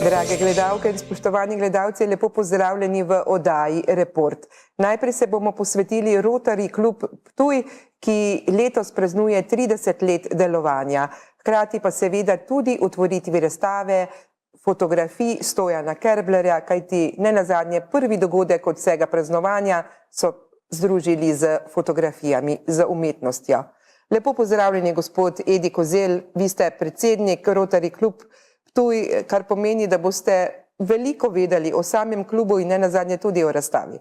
Drage gledalke in spoštovani gledalci, lepo pozdravljeni v oddaji Report. Najprej se bomo posvetili Rotary Klub Ptuj, ki letos praznuje 30 let delovanja. Hkrati pa seveda tudi otvoritvi razstave fotografij Stojana Kerblerja, kajti nenazadnje prvi dogodek od vsega praznovanja so združili z fotografijami, z umetnostjo. Lepo pozdravljeni, gospod Edi Kozelj, vi ste predsednik Rotary Klub Ptuj, kar pomeni, da boste veliko vedeli o samem klubu in nenazadnje tudi o razstavi.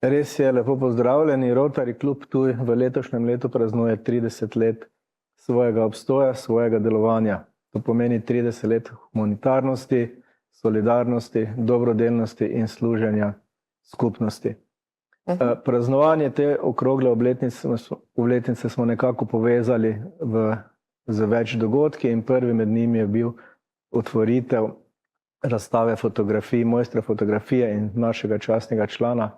Res je, lepo pozdravljeni. Rotary Klub Ptuj v letošnjem letu praznuje 30 let svojega obstoja, svojega delovanja. To pomeni 30 let humanitarnosti, solidarnosti, dobrodelnosti in služenja skupnosti. Praznovanje te okrogle obletnice smo nekako povezali z več dogodki in prvi med njimi je bil otvoritev razstave fotografij, mojstra fotografije in našega častnega člana,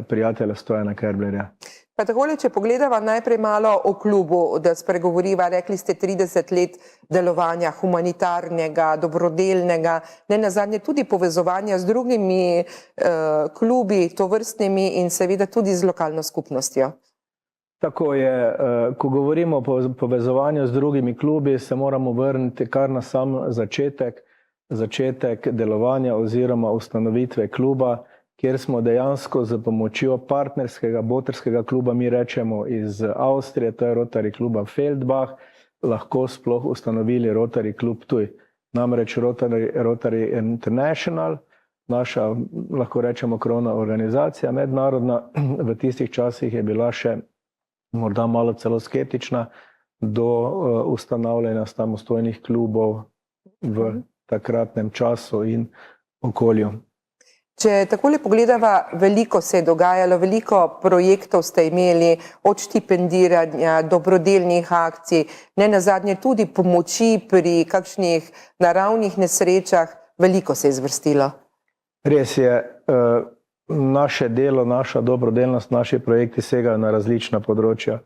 prijatelja Stojana Kerblerja. Pa takole, če pogledava najprej malo o klubu, da spregovoriva, rekli ste 30 let delovanja humanitarnega, dobrodelnega, nenazadnje tudi povezovanja z drugimi klubi, tovrstnimi in seveda tudi z lokalno skupnostjo. Tako je, ko govorimo o povezovanju z drugimi klubi, se moramo vrniti kar na sam začetek delovanja oziroma ustanovitve kluba, kjer smo dejansko z pomočjo partnerskega botrskega kluba, mi rečemo iz Avstrije, to je Rotary kluba Feldbach, lahko sploh ustanovili Rotary Klub Ptuj. Namreč Rotary International, naša, lahko rečemo, krovna organizacija, mednarodna, v tistih časih je bila še morda malo celo skeptična do ustanavljanja samostojnih klubov v takratnem času in okolju. Če takole pogledava, veliko se je dogajalo, veliko projektov ste imeli, od štipendiranja, dobrodelnih akcij, nenazadnje tudi pomoči pri kakšnih naravnih nesrečah, veliko se je zvrstilo. Res je, naše delo, naša dobrodelnost, naši projekti segajo na različna področja.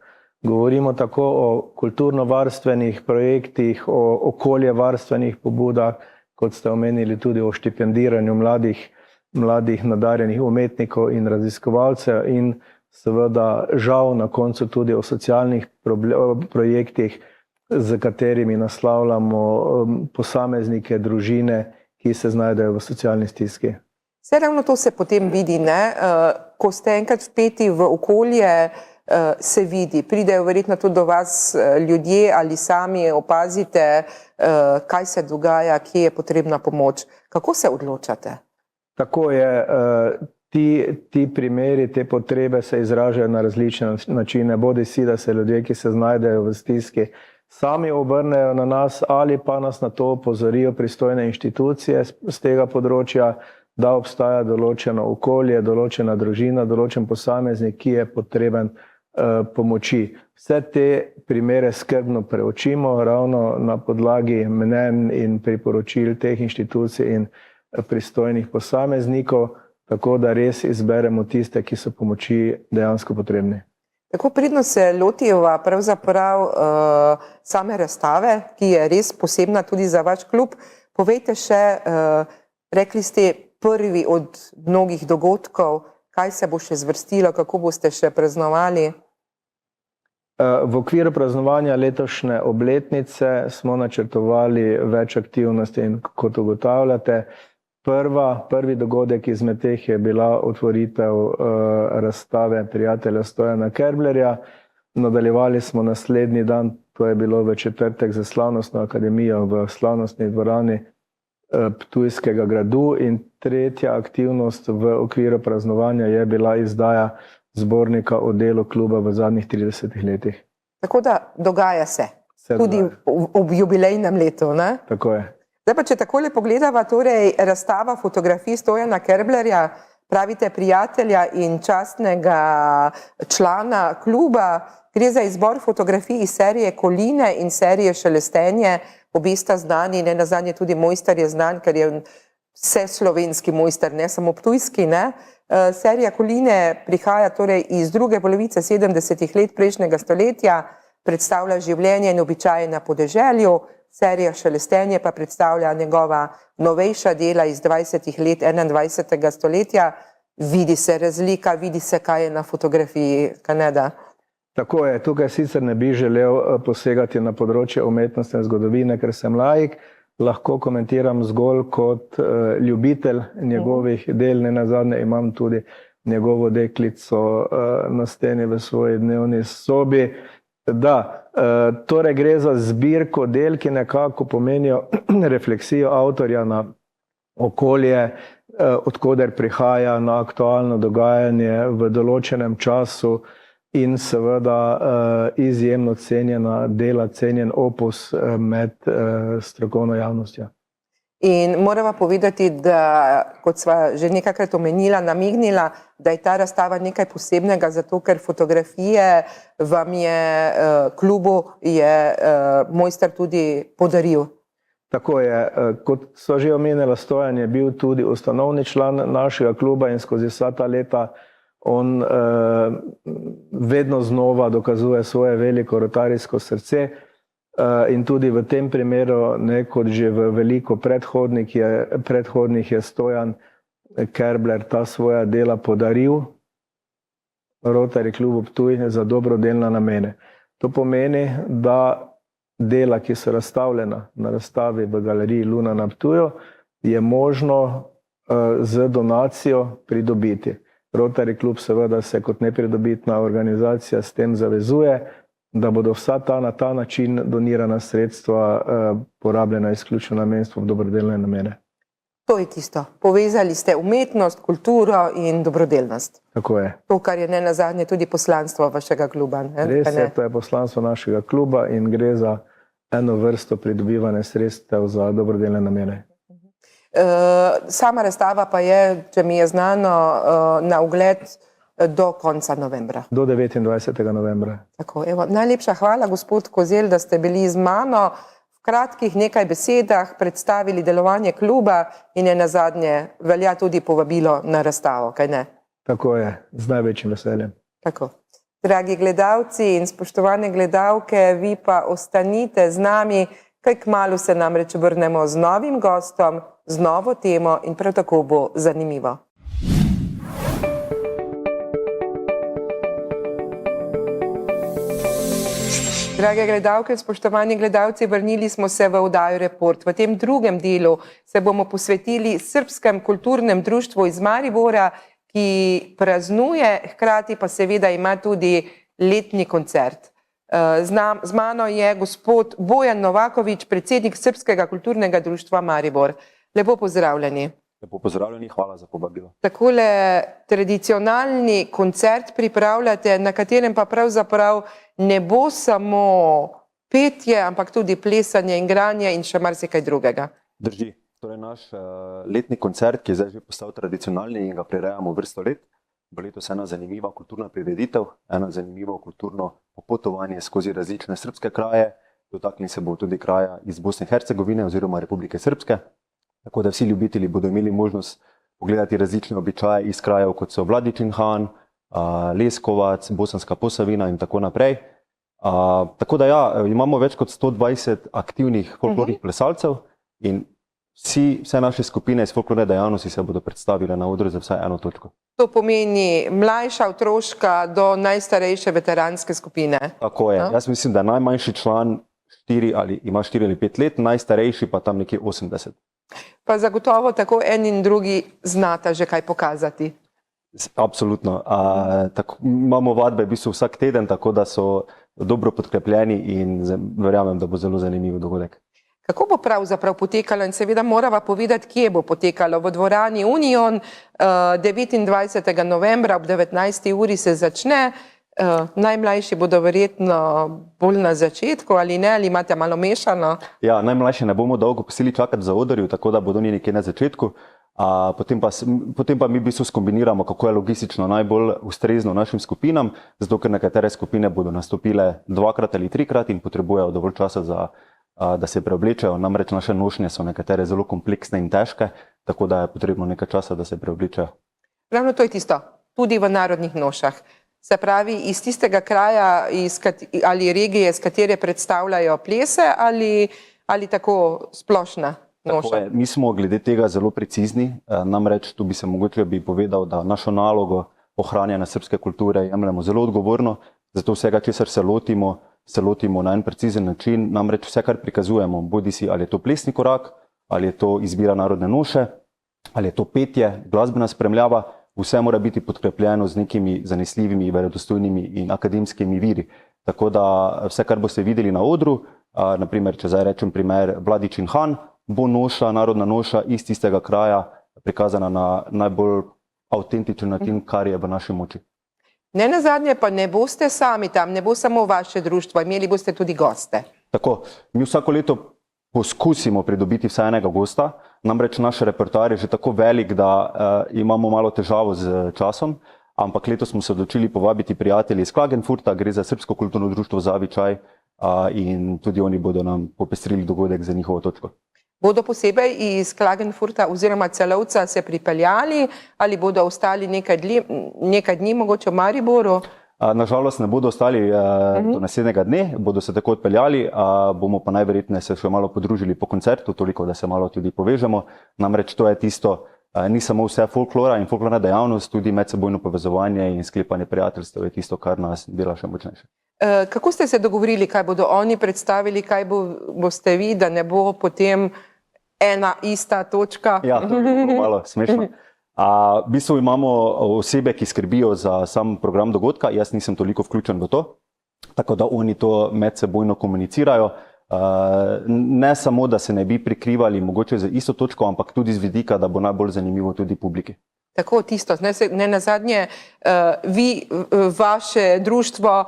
Govorimo tako o kulturno-varstvenih projektih, o okoljevarstvenih pobudah, kot ste omenili tudi o štipendiranju mladih nadarjenih umetnikov in raziskovalcev in seveda žal na koncu tudi o socialnih projektih, z katerimi naslavljamo posameznike, družine, ki se znajdejo v socialni stiski. Vse ravno to se potem vidi, ne? Ko ste enkrat vpeti v okolje, se vidi. Pridejo verjetno tudi do vas ljudje ali sami opazite, kaj se dogaja, kje je potrebna pomoč. Kako se odločate? Tako je, ti primeri, te potrebe se izražajo na različne načine, bodisi da se ljudje, ki se znajdejo v stiski, sami obrnejo na nas ali pa nas na to opozorijo pristojne inštitucije z tega področja, da obstaja določeno okolje, določena družina, določen posameznik, ki je potreben pomoči. Vse te primere skrbno preučimo ravno na podlagi mnenj in priporočil teh inštitucij in pristojnih posameznikov, tako da res izberemo tiste, ki so pomoči dejansko potrebni. Tako pridno se lotiva pravzaprav same razstave, ki je res posebna tudi za vaš klub. Povejte še, rekli ste prvi od mnogih dogodkov, kaj se bo še zvrstilo, kako boste še praznovali? V okviru praznovanja letošnje obletnice smo načrtovali več aktivnosti in kot ugotavljate, prvi dogodek izmed teh je bila otvoritev razstave prijatelja Stojana Kerblerja. Nadaljevali smo naslednji dan, to je bilo v četrtek za slavnostno akademijo v slavnostni dvorani Ptujskega gradu in tretja aktivnost v okviru praznovanja je bila izdaja zbornika o delu kluba v zadnjih 30 letih. Tako da dogaja se, tudi ob jubilejnem letu, ne? Tako je. Zdaj pa, če takole pogledava, torej razstava fotografij Stojana Kerblerja, pravite prijatelja in častnega člana kluba, gre za izbor fotografij iz serije Koline in serije Šelestenje, obe sta znani, nenazadnje tudi mojster je znan, ker je vseslovenski mojster, ne samo ptujski, ne? Serija Koline prihaja torej iz druge polovice 70. let prejšnjega stoletja, predstavlja življenje in običaje na podeželju, serija Šelestenje pa predstavlja njegova novejša dela iz 20 let 21. stoletja. Vidi se razlika, vidi se, kaj je na fotografiji, kaj ne da? Tako je, tukaj sicer ne bi želel posegati na področje umetnostne zgodovine, ker sem laik, lahko komentiram zgolj kot ljubitelj njegovih del, nenazadnje imam tudi njegovo deklico na steni v svoji dnevni sobi. Da, torej gre za zbirko del, ki nekako pomenijo refleksijo avtorja na okolje, odkoder prihaja, na aktualno dogajanje v določenem času in seveda izjemno cenjena dela, cenjen opus med strokovno javnostjo. In morava povedati, da, kot sva že nekajkrat omenila, namignila, da je ta razstava nekaj posebnega, zato ker fotografije vam je klubu mojster tudi podaril. Tako je, kot sva že omenila, Stojan je bil tudi ustanovni član našega kluba in skozi vsa ta leta on vedno znova dokazuje svoje veliko rotarijsko srce. In tudi v tem primeru, kot že v veliko predhodnih je Stojan Kerbler ta svoja dela podaril Rotary klubu Ptuj za dobrodelne namene. To pomeni, da dela, ki so razstavljena na razstavi v galeriji Luna na Ptuju, je možno z donacijo pridobiti. Rotary klub seveda se kot nepridobitna organizacija s tem zavezuje, da bodo vsa na ta način donirana sredstva porabljena izključno namenstvo v dobrodelne namene. To je tisto. Povezali ste umetnost, kulturo in dobrodelnost. Tako je. To, kar je nenazadnje tudi poslanstvo vašega kluba. Res je, to je poslanstvo našega kluba in gre za eno vrsto pridobivanja sredstev za dobrodelne namene. Sama razstava pa je, če mi je znano, na ogled do konca novembra. Do 29. novembra. Tako, evo, najlepša hvala, gospod Kozelj, da ste bili z mano. V kratkih nekaj besedah predstavili delovanje kluba in nazadnje velja tudi povabilo na razstavo, kaj ne? Tako je, z največjim veseljem. Tako. Dragi gledalci in spoštovane gledalke, vi pa ostanite z nami, kaj kmalu se namreč vrnemo z novim gostom, z novo temo in prav tako bo zanimivo. Drage gledalke, spoštovani gledalci, vrnili smo se v oddajo Report. V tem drugem delu se bomo posvetili Srbskem kulturnem društvu iz Maribora, ki praznuje, hkrati pa seveda ima tudi letni koncert. Z mano je gospod Bojan Novaković, predsednik Srbskega kulturnega društva Maribor. Lepo pozdravljeni. Lepo pozdravljeni, hvala za povabilo. Takole tradicionalni koncert pripravljate, na katerem pa pravzaprav ne bo samo petje, ampak tudi plesanje in igranje in še marsikaj drugega. Drži. Torej naš letni koncert, ki je zdaj že postal tradicionalni in ga prirejamo vrsto let, bo letos ena zanimiva kulturna prireditev, eno zanimivo kulturno popotovanje skozi različne srbske kraje. Dotaknili se bo tudi kraja iz Bosne in Hercegovine oziroma Republike Srpske. Tako da vsi ljubitelji bodo imeli možnost pogledati različne običaje iz krajev, kot so Vladičin Han, Leskovac, Bosanska Posavina in tako naprej. Tako da ja, imamo več kot 120 aktivnih folklornih plesalcev in vse naše skupine iz folklorne dejavnosti se bodo predstavile na odru za vsaj eno točko. To pomeni mlajša otroška do najstarejše veteranske skupine. Tako je. Jaz mislim, da najmanjši član ima 4 ali 5 let, najstarejši pa tam nekje 80. Pa zagotovo tako en in drugi znata že kaj pokazati. Absolutno. Imamo vadbe v bistvu vsak teden, tako da so dobro podkrepljeni in verjamem, da bo zelo zanimiv dogodek. Kako bo pravzaprav potekalo in seveda morava povedati, kje bo potekalo? V dvorani Union 29. novembra ob 19. uri se začne. Najmlajši bodo verjetno bolj na začetku ali ne, ali imate malo mešano? Ja, najmlajši ne bomo dolgo pustili čakati za odrju, tako da bodo oni nekje na začetku. Potem pa mi v bistvu skombiniramo, kako je logistično najbolj ustrezno našim skupinam, zato ker nekatere skupine bodo nastopile 2-krat ali 3-krat in potrebujejo dovolj časa, da se preoblečejo. Namreč naše nošnje so nekatere zelo kompleksne in težke, tako da je potrebno nekaj časa, da se preoblečejo. Ravno to je tisto, tudi v narodnih nošah. Se pravi, iz tistega kraja ali regije, s katere predstavljajo plese, ali ali tako splošna noša? Mi smo glede tega zelo precizni, namreč tu bi se mogoče povedal, da našo nalogo ohranjanja srpske kulture jemljemo zelo odgovorno, zato vsega, česar se lotimo na en precizen način, namreč vse, kar prikazujemo, bodisi ali je to plesni korak, ali je to izbira narodne noše, ali je to petje, glasbena spremljava, vse mora biti podkrepljeno z nekimi zanesljivimi, verodostojnimi in akademskimi viri. Tako da vse, kar boste videli na odru, naprimer, če zdaj rečem primer Vladič in Han, bo noša, narodna noša iz tistega kraja prikazana na najbolj avtentičen način, kar je v naši moči. Ne nazadnje pa ne boste sami tam, ne bo samo vaše društvo, imeli boste tudi goste. Tako, mi vsako leto poskusimo pridobiti vsaj enega gosta, namreč naš repertoar je že tako velik, da imamo malo težavo z časom, ampak letos smo se odločili povabiti prijatelji iz Klagenfurta, gre za Srpsko kulturno društvo Zavičaj in tudi oni bodo nam popestrili dogodek za njihovo točko. Bodo posebej iz Klagenfurta oziroma Celovca se pripeljali ali bodo ostali nekaj dni mogoče v Mariboru? Nažalost ne bodo ostali do naslednjega dne, bodo se tako odpeljali, bomo pa najverjetneje se še malo podružili po koncertu, toliko, da se malo tudi povežemo. Namreč to je tisto, ni samo vse folklora in folklorna dejavnost, tudi medsebojno povezovanje in sklepanje prijateljstev je tisto, kar nas dela še močnejše. Kako ste se dogovorili, kaj bodo oni predstavili, kaj boste vi, da ne bo potem ena ista točka? Ja, to je malo smešno. V bistvu imamo osebe, ki skrbijo za sam program dogodka, jaz nisem toliko vključen v to, tako da oni to medsebojno komunicirajo. Ne samo, da se ne bi prikrivali mogoče za isto točko, ampak tudi z vidika, da bo najbolj zanimivo tudi publiki. Tako, tisto, ne nazadnje, vi vaše društvo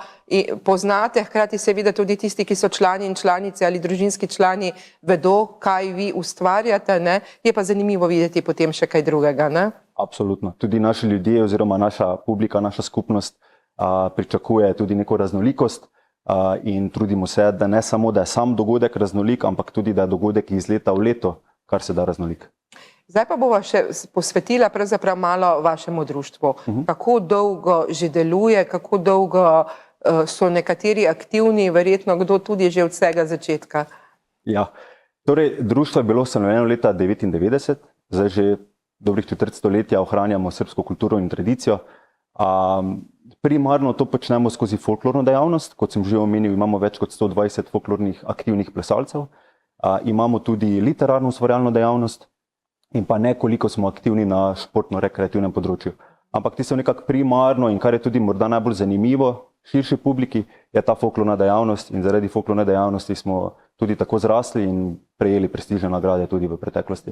poznate, hkrati seveda tudi tisti, ki so člani in članice ali družinski člani, vedo, kaj vi ustvarjate, ne? Je pa zanimivo videti potem še kaj drugega, ne? Absolutno. Tudi naši ljudje oziroma naša publika, naša skupnost pričakuje tudi neko raznolikost in trudimo se, da ne samo, da je sam dogodek raznolik, ampak tudi, da je dogodek iz leta v leto, kar se da raznolik. Zdaj pa bova še posvetila pravzaprav malo vašemu društvu. Kako dolgo že deluje, kako dolgo so nekateri aktivni, verjetno kdo tudi že od vsega začetka? Ja, torej društvo je bilo ustanovljeno leta 1999, zdaj že dobrih četrt stoletja ohranjamo srpsko kulturo in tradicijo. Primarno to počnemo skozi folklorno dejavnost, kot sem že omenil, imamo več kot 120 folklornih aktivnih plesalcev, imamo tudi literarno ustvarjalno dejavnost, in pa nekoliko smo aktivni na športno-rekreativnem področju. Ampak ti so nekako primarno in kar je tudi morda najbolj zanimivo širši publiki, je ta folklorna dejavnost in zaradi folklorne dejavnosti smo tudi tako zrasli in prejeli prestižne nagrade tudi v preteklosti.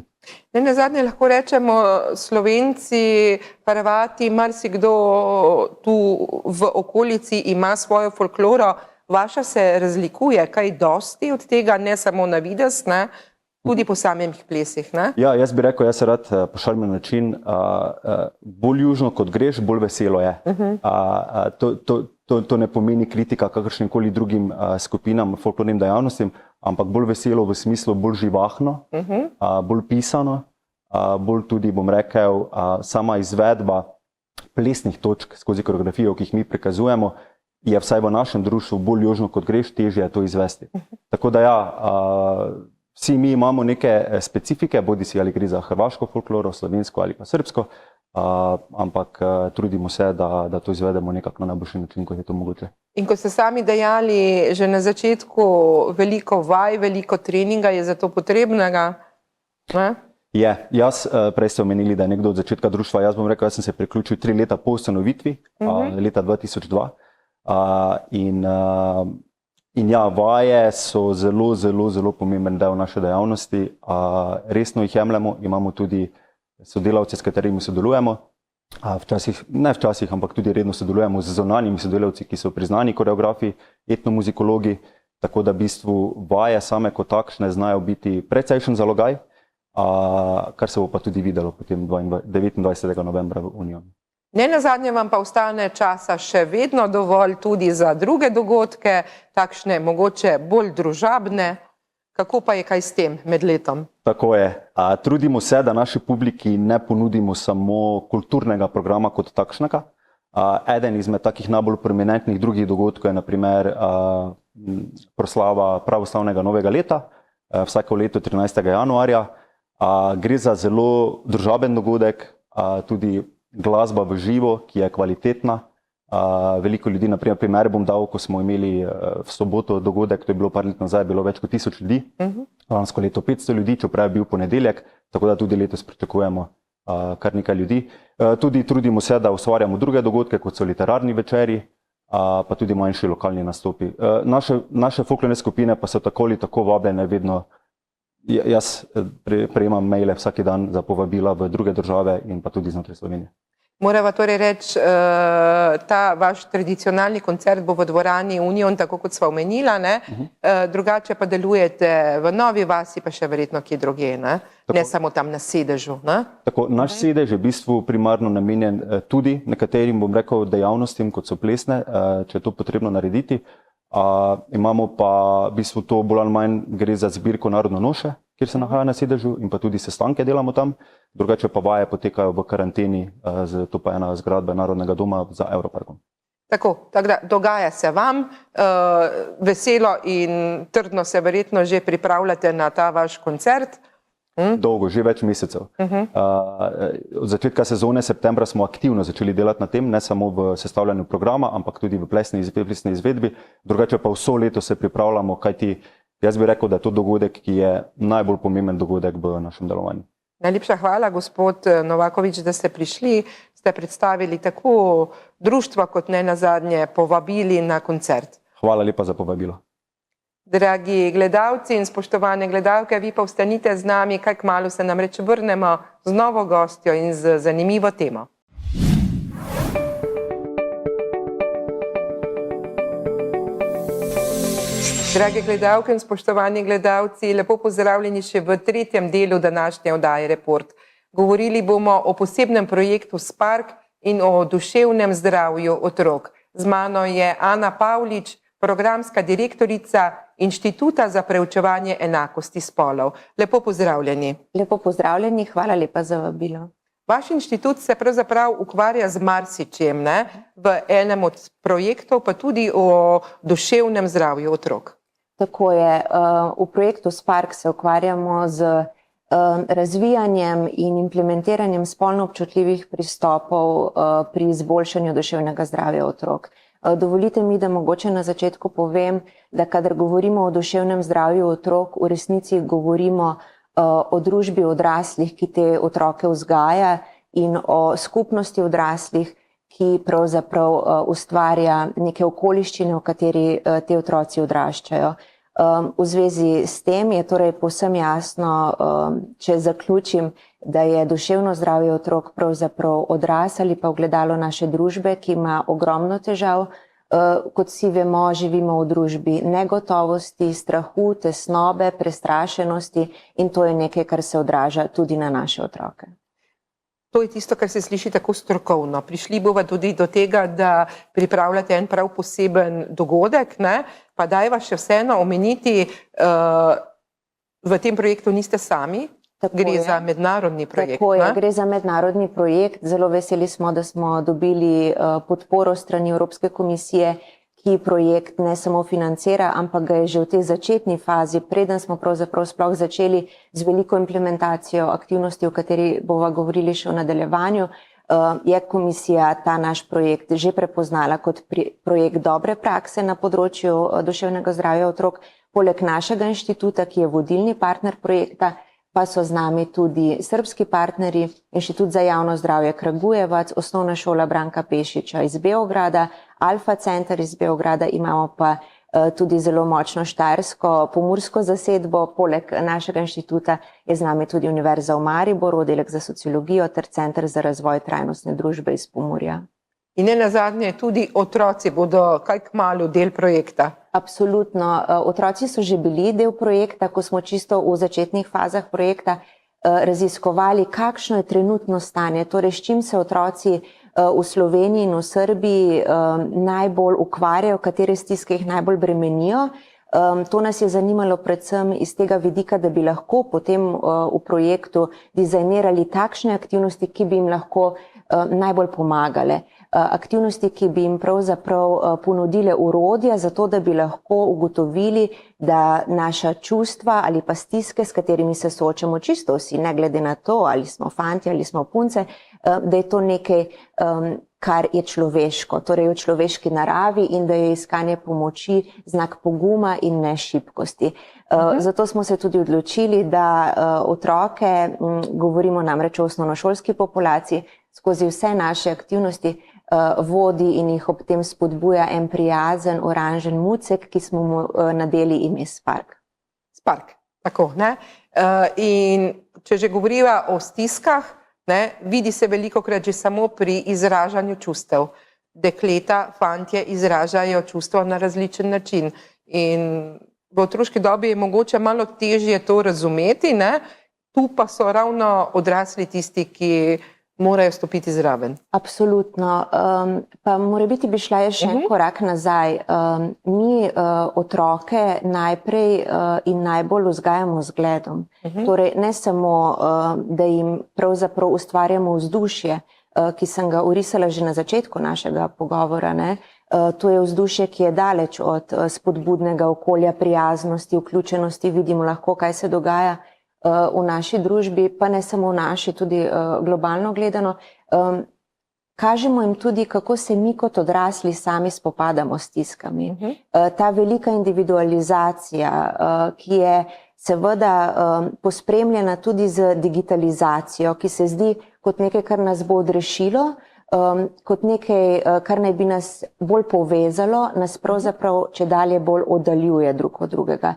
Ne nazadnje lahko rečemo, Slovenci, Hrvati, marsikdo tu v okolici ima svojo folkloro, vaša se razlikuje kaj dosti od tega, ne samo na videz, ne? Tudi po samih plesih, ne? Ja, jaz bi rekel, jaz se rad po šarmen način, bolj južno kot greš, bolj veselo je. To ne pomeni kritika kakršnim-koli drugim skupinam, folklornim dejavnostim, ampak bolj veselo v smislu bolj živahno, bolj pisano, bolj tudi, bom rekel, sama izvedba plesnih točk skozi koreografijo, ki jih mi prikazujemo, je vsaj v našem društvu bolj južno kot greš, težje je to izvesti. Tako da ja, vsi mi imamo neke specifike, bodisi ali gre za hrvaško folkloro, slovensko ali pa srbsko, ampak trudimo se, da to izvedemo nekako na najboljši način, kot je to mogoče. In kot ste sami dejali, že na začetku veliko vaj, veliko treninga je za to potrebnega? Je. Prej ste omenili, da je nekdo od začetka društva, jaz bom rekel, jaz sem se priključil 3 leta po ustanovitvi, leta 2002. In ja, vaje so zelo pomemben del naše dejavnosti, resno jih jemljemo, imamo tudi sodelavce, s katerimi sodelujemo, ampak tudi redno sodelujemo z zunanjimi sodelavci, ki so priznani koreografi, etnomuzikologi, tako da v bistvu vaje same kot takšne znajo biti precejšen zalogaj, kar se bo pa tudi videlo potem 29. novembra v Unioni. Ne nazadnje vam pa ostane časa še vedno dovolj tudi za druge dogodke, takšne mogoče bolj družabne. Kako pa je kaj s tem med letom? Tako je. Trudimo se, da naši publiki ne ponudimo samo kulturnega programa kot takšnega. Eden izmed takih najbolj prominentnih drugih dogodkov je na primer proslava pravoslavnega novega leta, vsako leto 13. januarja. Gre za zelo družaben dogodek, tudi glasba v živo, ki je kvalitetna. Veliko ljudi, primer bom dal, ko smo imeli v soboto dogodek, to je bilo par let nazaj, bilo več kot 1000 ljudi, lansko leto 500 ljudi, čeprav je bil ponedeljek, tako da tudi letos pričakujemo kar nekaj ljudi. Tudi trudimo se, da ustvarjamo druge dogodke, kot so literarni večeri, pa tudi manjši lokalni nastopi. Naše folklorne skupine pa so tako ali tako vabljene vedno. Jaz prejemam maile vsak dan za povabila v druge države in pa tudi znotraj Slovenije. Morava torej reči, ta vaš tradicionalni koncert bo v dvorani Union, tako kot sva omenila, ne? Drugače pa delujete v Novi vasi, pa še verjetno kje drugje, ne? Ne samo tam na sedežu. Ne? Tako, naš sedež je v bistvu primarno namenjen tudi nekaterim, bom rekel, dejavnostim, kot so plesne, če je to potrebno narediti. Imamo pa v bistvu to bolj ali manj gre za zbirko Narodno noše, kjer se nahaja na sedežu in pa tudi sestanke delamo tam. Drugače pa vaje potekajo v karanteni, to pa je ena zgradba Narodnega doma za Evroparkom. Tako da dogaja se vam, veselo in trdno se verjetno že pripravljate na ta vaš koncert. Dolgo, že več mesecev. Od začetka sezone septembra smo aktivno začeli delati na tem, ne samo v sestavljanju programa, ampak tudi v plesni izvedbi. Drugače pa vso leto se pripravljamo, kajti jaz bi rekel, da je to dogodek, ki je najbolj pomemben dogodek v našem delovanju. Najlepša hvala, gospod Novakovič, da ste prišli, ste predstavili tako društvo, kot ne nazadnje povabili na koncert. Hvala lepa za povabilo. Dragi gledalci in spoštovane gledalke, vi pa ostanite z nami, kaj kmalu se namreč vrnemo z novo gostjo in z zanimivo temo. Drage gledalke in spoštovani gledalci, lepo pozdravljeni še v tretjem delu današnje oddaje Report. Govorili bomo o posebnem projektu Spark in o duševnem zdravju otrok. Z mano je Ana Pavlič, programska direktorica Inštituta za preučevanje enakosti spolov. Lepo pozdravljeni. Lepo pozdravljeni, hvala lepa za vabilo. Vaš inštitut se pravzaprav ukvarja z marsičem, ne? V enem od projektov pa tudi o duševnem zdravju otrok. Tako je, v projektu Spark se ukvarjamo z razvijanjem in implementiranjem spolno občutljivih pristopov pri izboljšanju duševnega zdravja otrok. Dovolite mi, da mogoče na začetku povem, da kadar govorimo o duševnem zdravju otrok, v resnici govorimo o družbi odraslih, ki te otroke vzgaja, in o skupnosti odraslih, ki pravzaprav ustvarja neke okoliščine, v kateri te otroci odraščajo. V zvezi s tem je torej povsem jasno, če zaključim, da je duševno zdravje otrok pravzaprav odraz ali pa ogledalo naše družbe, ki ima ogromno težav. Kot vsi vemo, živimo v družbi negotovosti, strahu, tesnobe, prestrašenosti in to je nekaj, kar se odraža tudi na naše otroke. To je tisto, kar se sliši tako strokovno. Prišli bova tudi do tega, da pripravljate en prav poseben dogodek, ne? Pa dajva še vseeno omeniti, v tem projektu niste sami, gre za mednarodni projekt. Tako je, gre za mednarodni projekt. Zelo veseli smo, da smo dobili podporo strani Evropske komisije, ki projekt ne samo financira, ampak ga je že v tej začetni fazi, preden smo pravzaprav sploh začeli z veliko implementacijo aktivnosti, o kateri bova govorili še v nadaljevanju, je komisija ta naš projekt že prepoznala kot projekt dobre prakse na področju duševnega zdravja otrok. Poleg našega inštituta, ki je vodilni partner projekta, pa so z nami tudi srbski partnerji, Inštitut za javno zdravje Kragujevac, Osnovna šola Branka Pešiča iz Beograda, Alfa center iz Beograda, imamo pa tudi zelo močno štajersko pomursko zasedbo. Poleg našega inštituta je z nami tudi Univerza v Mariboru, oddelek za sociologijo ter Center za razvoj trajnostne družbe iz Pomurja. In ne nazadnje, tudi otroci bodo kaj kmalu del projekta. Absolutno. Otroci so že bili del projekta, ko smo čisto v začetnih fazah projekta raziskovali, kakšno je trenutno stanje, torej s čim se otroci v Sloveniji in v Srbiji najbolj ukvarjajo, katere stiske jih najbolj bremenijo. To nas je zanimalo predvsem iz tega vidika, da bi lahko potem v projektu dizajnirali takšne aktivnosti, ki bi jim lahko najbolj pomagale. Aktivnosti, ki bi jim pravzaprav ponudile orodja za to, da bi lahko ugotovili, da naša čustva ali pa stiske, s katerimi se soočamo čisto vsi, ne glede na to, ali smo fantje ali smo punce, da je to nekaj, kar je človeško, torej v človeški naravi in da je iskanje pomoči znak poguma in ne šibkosti. Zato smo se tudi odločili, da otroke, govorimo namreč o osnovnošolski populaciji, skozi vse naše aktivnosti vodi in jih ob tem spodbuja en prijazen oranžen mucek, ki smo mu nadeli ime Spark. Spark, tako, ne? In če že govoriva o stiskah, ne, vidi se velikokrat že samo pri izražanju čustev. Dekleta, fantje izražajo čustva na različen način. In v otroški dobi je mogoče malo težje to razumeti, ne? Tu pa so ravno odrasli tisti, ki morajo stopiti zraven. Absolutno. Pa morebiti bi šla še en korak nazaj. Mi otroke najprej in najbolj vzgajamo z zgledom. Torej ne samo, da jim pravzaprav ustvarjamo vzdušje, ki sem ga orisala že na začetku našega pogovora, ne? To je vzdušje, ki je daleč od spodbudnega okolja, prijaznosti, vključenosti, vidimo lahko, kaj se dogaja v naši družbi, pa ne samo v naši, tudi globalno gledano. Kažemo jim tudi, kako se mi kot odrasli sami spopadamo s stiskami. Ta velika individualizacija, ki je seveda pospremljena tudi z digitalizacijo, ki se zdi kot nekaj, kar nas bo odrešilo, kot nekaj, kar naj bi nas bolj povezalo, nas pravzaprav čedalje bolj oddaljuje drug od drugega.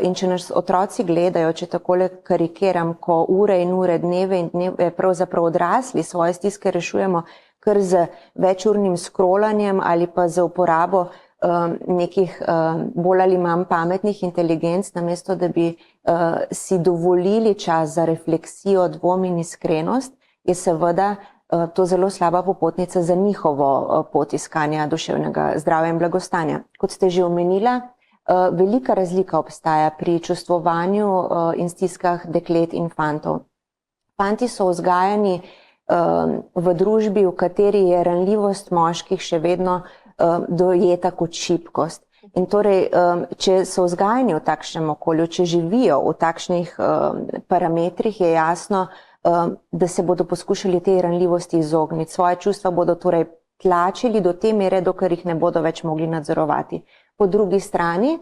In če nas otroci gledajo, če takole karikiram, ko ure in ure, dneve in dneve pravzaprav odrasli svoje stiske rešujemo kar z večurnim scrollanjem ali pa z uporabo nekih bolj ali manj pametnih inteligenc, namesto da bi si dovolili čas za refleksijo, dvom in iskrenost, je seveda to zelo slaba popotnica za njihovo pot iskanja duševnega zdravja in blagostanja. Kot ste že omenila, velika razlika obstaja pri čustvovanju in stiskah deklet in fantov. Fanti so vzgajani v družbi, v kateri je ranljivost moških še vedno dojeta kot šibkost. In torej, če so vzgajani v takšnem okolju, če živijo v takšnih parametrih, je jasno, da se bodo poskušali tej ranljivosti izogniti. Svoje čustva bodo torej tlačili do te mere, dokler jih ne bodo več mogli nadzorovati. Po drugi strani,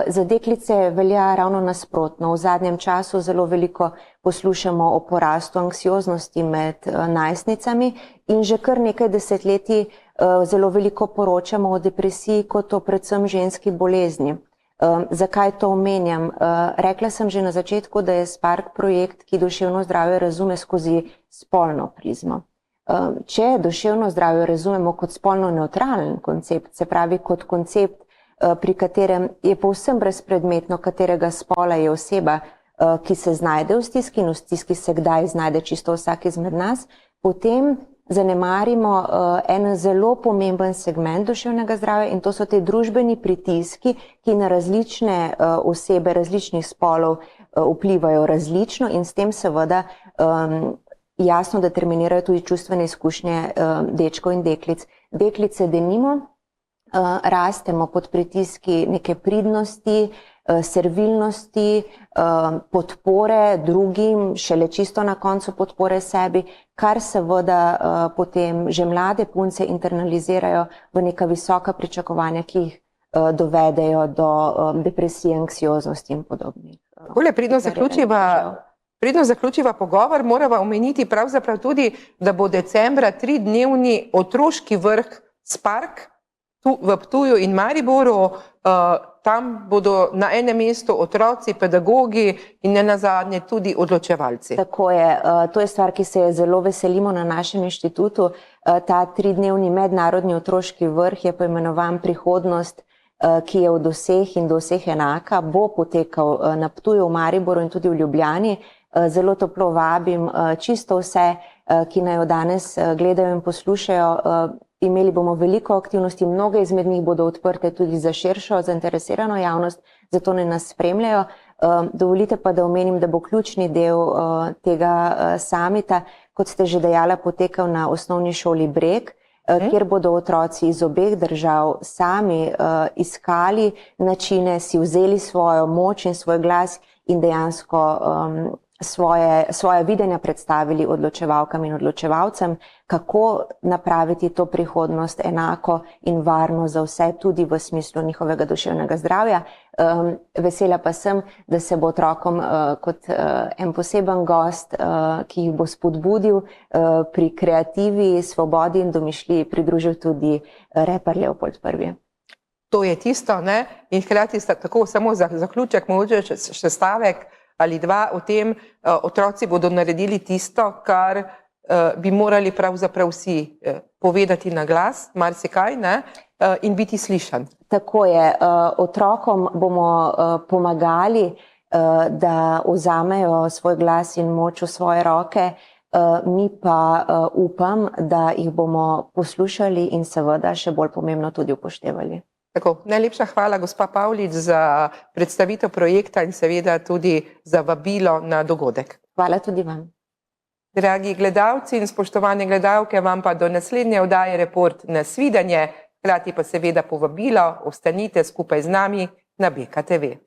za deklice velja ravno nasprotno. V zadnjem času zelo veliko poslušamo o porastu anksioznosti med najstnicami in že kar nekaj desetletij zelo veliko poročamo o depresiji kot o predvsem ženski bolezni. Zakaj to omenjam? Rekla sem že na začetku, da je Spark projekt, ki duševno zdravje razume skozi spolno prizmo. Če duševno zdravje razumemo kot spolno nevtralen koncept, se pravi kot koncept, pri katerem je povsem brezpredmetno, katerega spola je oseba, ki se znajde v stiski in v stiski se kdaj znajde čisto vsak izmed nas, potem zanemarimo en zelo pomemben segment duševnega zdravja in to so te družbeni pritiski, ki na različne osebe, različnih spolov vplivajo različno in s tem seveda jasno determinirajo tudi čustvene izkušnje dečkov in deklic. Deklice denimo rastemo pod pritiski neke pridnosti, servilnosti, podpore drugim, šele čisto na koncu podpore sebi, kar seveda potem že mlade punce internalizirajo v neka visoka pričakovanja, ki jih dovedejo do depresije, anksioznosti in podobnih. Bolje pridno zaključiva pogovor, morava omeniti pravzaprav tudi, da bo decembra 3-dnevni otroški vrh Spark v Ptuju in Mariboru. Tam bodo na enem mestu otroci, pedagogi in nenazadnje tudi odločevalci. Tako je. To je stvar, ki se je zelo veselimo na našem inštitutu. Ta 3-dnevni mednarodni otroški vrh je poimenovan Prihodnost, ki je od vseh in do vseh enaka, bo potekal na Ptuju, v Mariboru in tudi v Ljubljani. Zelo toplo vabim čisto vse, ki naj jo danes gledajo in poslušajo. Imeli bomo veliko aktivnosti, mnoge izmed njih bodo odprte tudi za širšo zainteresirano javnost, zato naj nas spremljajo. Dovolite pa, da omenim, da bo ključni del tega samita, kot ste že dejala, potekal na osnovni šoli Breg, kjer bodo otroci iz obeh držav sami iskali načine, si vzeli svojo moč in svoj glas in dejansko svoje videnja predstavili odločevalkam in odločevalcem, kako napraviti to prihodnost enako in varno za vse, tudi v smislu njihovega duševnega zdravja. Vesela pa sem, da se bo otrokom kot en poseben gost, ki jih bo spodbudil pri kreativi, svobodi in domišljiji, pridružil tudi reper Leopold I. To je tisto, ne? In hkrati sta tako samo za zaključek, mogoče še stavek ali dva o tem, otroci bodo naredili tisto, kar bi morali pravzaprav vsi povedati na glas, marsikaj, ne? In biti slišan. Tako je, otrokom bomo pomagali, da vzamejo svoj glas in moč v svoje roke, mi pa upam, da jih bomo poslušali in seveda še bolj pomembno tudi upoštevali. Tako, najlepša hvala, gospa Pavlič, za predstavitev projekta in seveda tudi za vabilo na dogodek. Hvala tudi vam. Dragi gledalci in spoštovane gledalke, vam pa do naslednje oddaje Report nasvidenje, hkrati pa seveda povabilo, ostanite skupaj z nami na BKTV.